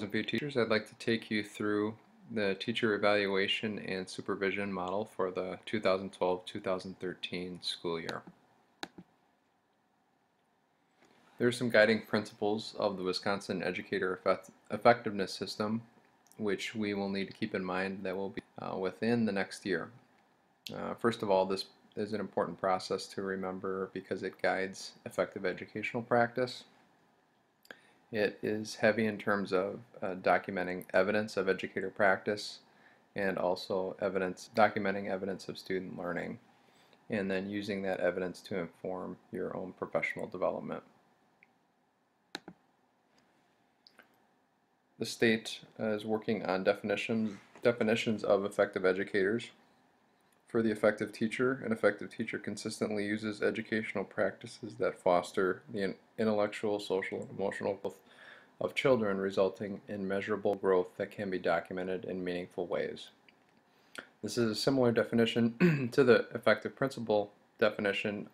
View teachers, I'd like to take you through the teacher evaluation and supervision model for the 2012-2013 school year. There are some guiding principles of the Wisconsin Educator Effectiveness System which we will need to keep in mind that will be within the next year. First of all, this is an important process to remember because it guides effective educational practice. It is heavy in terms of documenting evidence of educator practice and also documenting evidence of student learning, and then using that evidence to inform your own professional development. The state is working on definitions of effective educators. For the effective teacher, an effective teacher consistently uses educational practices that foster the intellectual, social, and emotional growth of children, resulting in measurable growth that can be documented in meaningful ways. This is a similar definition to the effective principal definition.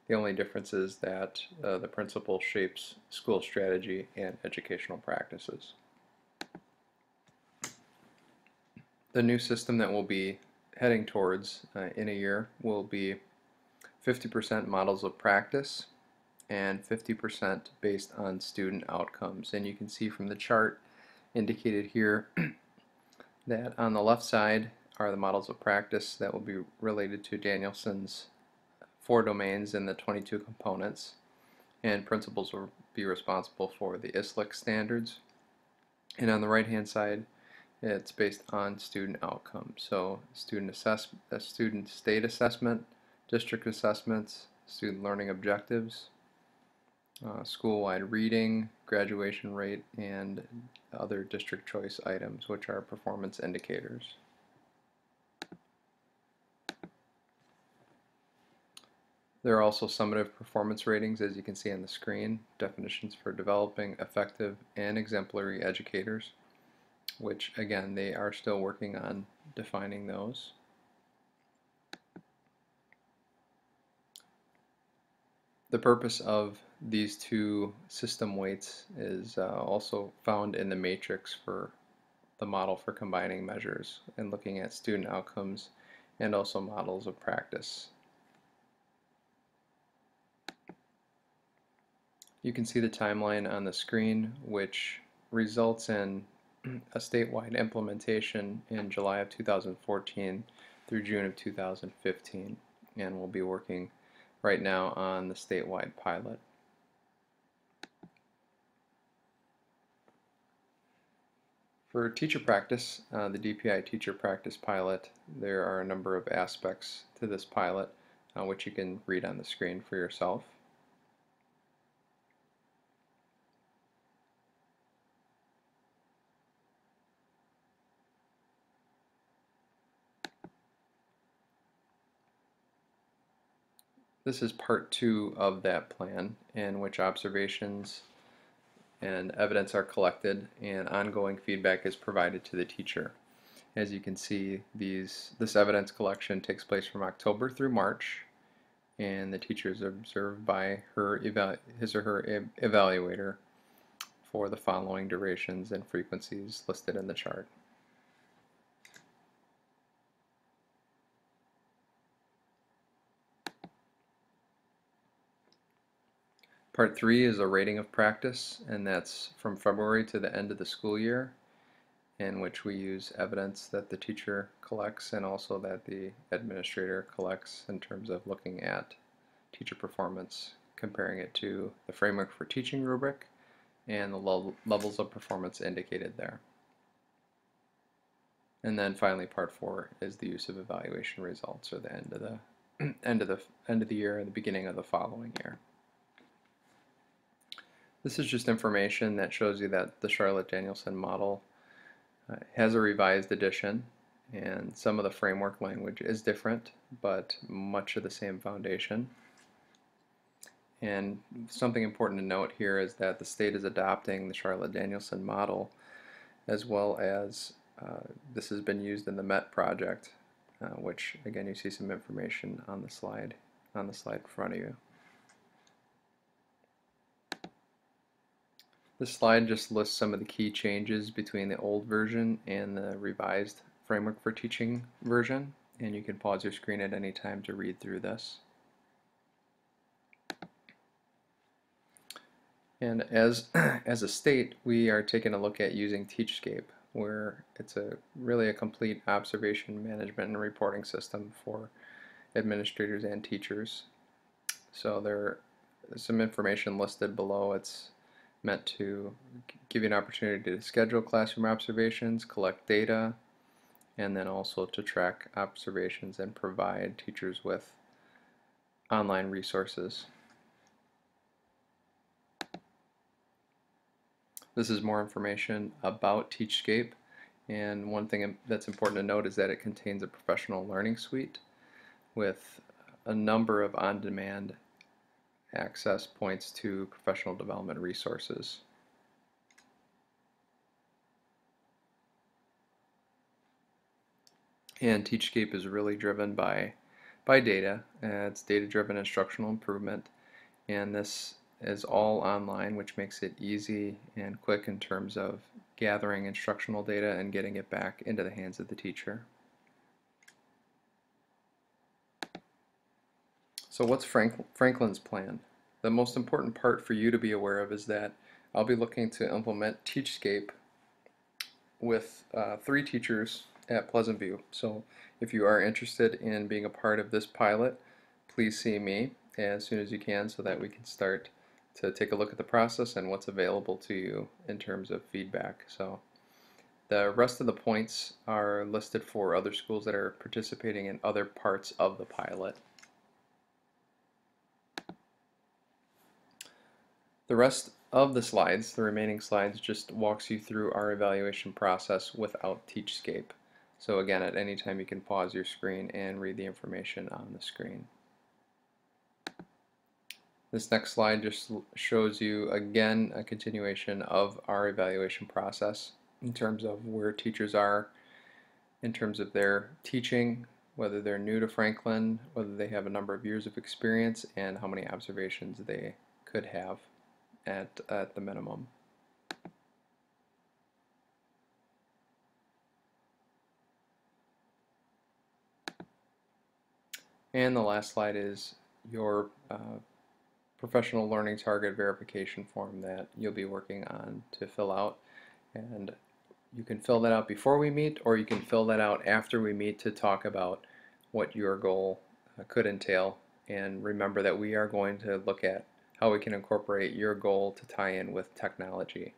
The only difference is that the principal shapes school strategy and educational practices. The new system that we'll be heading towards in a year will be 50% models of practice and 50% based on student outcomes. And you can see from the chart indicated here that on the left side are the models of practice that will be related to Danielson's 4 domains and the 22 components, and principals will be responsible for the ISLIC standards. And on the right hand side, it's based on student outcomes. So student state assessment, district assessments, student learning objectives, school-wide reading, graduation rate, and other district choice items, which are performance indicators. There are also summative performance ratings, as you can see on the screen, definitions for developing effective and exemplary educators, which again they are still working on defining those. The purpose of these two system weights is also found in the matrix for the model for combining measures and looking at student outcomes and also models of practice. You can see the timeline on the screen, which results in a statewide implementation in July of 2014 through June of 2015, and we'll be working right now on the statewide pilot. For teacher practice, the DPI teacher practice pilot, there are a number of aspects to this pilot which you can read on the screen for yourself. This is part 2 of that plan, in which observations and evidence are collected and ongoing feedback is provided to the teacher. As you can see, this evidence collection takes place from October through March, and the teacher is observed by his or her evaluator for the following durations and frequencies listed in the chart. Part 3 is a rating of practice, and that's from February to the end of the school year, in which we use evidence that the teacher collects and also that the administrator collects in terms of looking at teacher performance, comparing it to the framework for teaching rubric and the levels of performance indicated there. And then finally, part 4 is the use of evaluation results, or the end of the year and the beginning of the following year. This is just information that shows you that the Charlotte-Danielson model has a revised edition, and some of the framework language is different, but much of the same foundation. And something important to note here is that the state is adopting the Charlotte-Danielson model, as well as this has been used in the MET project, which again you see some information on the slide in front of you. This slide just lists some of the key changes between the old version and the revised Framework for Teaching version, and you can pause your screen at any time to read through this. And as a state, we are taking a look at using TeachScape, where it's really a complete observation management and reporting system for administrators and teachers. So there's some information listed below. It's meant to give you an opportunity to schedule classroom observations, collect data, and then also to track observations and provide teachers with online resources. This is more information about TeachScape, and one thing that's important to note is that it contains a professional learning suite with a number of on-demand access points to professional development resources. And TeachScape is really driven by data. It's data-driven instructional improvement, and this is all online, which makes it easy and quick in terms of gathering instructional data and getting it back into the hands of the teacher. So what's Franklin's plan? The most important part for you to be aware of is that I'll be looking to implement TeachScape with 3 teachers at Pleasant View. So if you are interested in being a part of this pilot, please see me as soon as you can so that we can start to take a look at the process and what's available to you in terms of feedback. So the rest of the points are listed for other schools that are participating in other parts of the pilot. The rest of the slides, the remaining slides, just walks you through our evaluation process without TeachScape. So again, at any time you can pause your screen and read the information on the screen. This next slide just shows you again a continuation of our evaluation process in terms of where teachers are in terms of their teaching, whether they're new to Franklin, whether they have a number of years of experience, and how many observations they could have at the minimum. And the last slide is your professional learning target verification form that you'll be working on to fill out. And you can fill that out before we meet, or you can fill that out after we meet to talk about what your goal could entail. And remember that we are going to look at how we can incorporate your goal to tie in with technology.